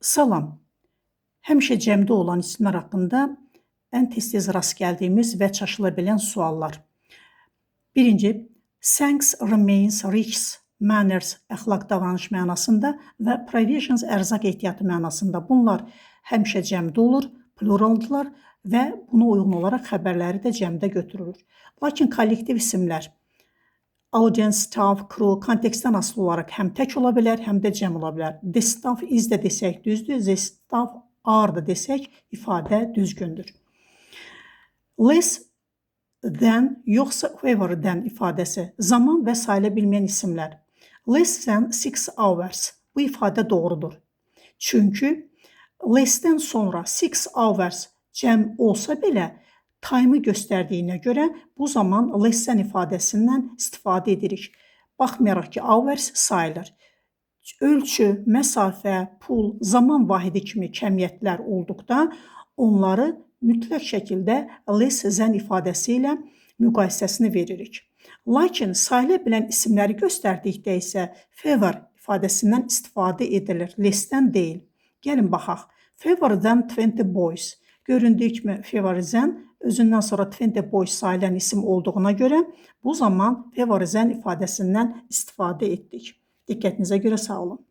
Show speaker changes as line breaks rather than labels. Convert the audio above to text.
Salam. Həmişə cəmdə olan isimlər haqqında ən tez-tez rast gəldiyimiz və çaşıla bilən suallar. Birinci, thanks remains risks, manners əxlaq davranış mənasında və provisions ərzaq ehtiyatı mənasında. Bunlar həmişə cəmdə olur, pluraldılar və buna uyğun olaraq xəbərləri də cəmdə götürülür. Lakin kollektiv isimlər audience, staff, crew kontekstdən asılı olaraq həm tək ola bilər, həm də cəm ola bilər. The staff is də desək düzdür, the staff are da desək ifadə düzgündür. Less than yoxsa whoever than ifadəsi zaman və sayıla bilməyən isimlər. Less than 6 hours bu ifadə doğrudur. Çünki less-dən sonra 6 hours cəm olsa belə time-ı göstərdiyinə görə bu zaman less-dən ifadəsindən istifadə edirik. Baxmayaraq ki, hours sayılır. Ölçü, məsafə, pul, zaman vahidi kimi kəmiyyətlər olduqda onları mütləq şəkildə less than ifadəsi ilə müqayisəsini veririk. Lakin sayıla bilən isimləri göstərdikdə isə favor ifadəsindən istifadə edilir, less-dən deyil. Gəlin baxaq. Favor than 20 boys. Göründüyü kimi favor than özündən sonra 20 boys sayılan isim olduğuna görə bu zaman favor than ifadəsindən istifadə etdik. Diqqətinizə görə sağ olun.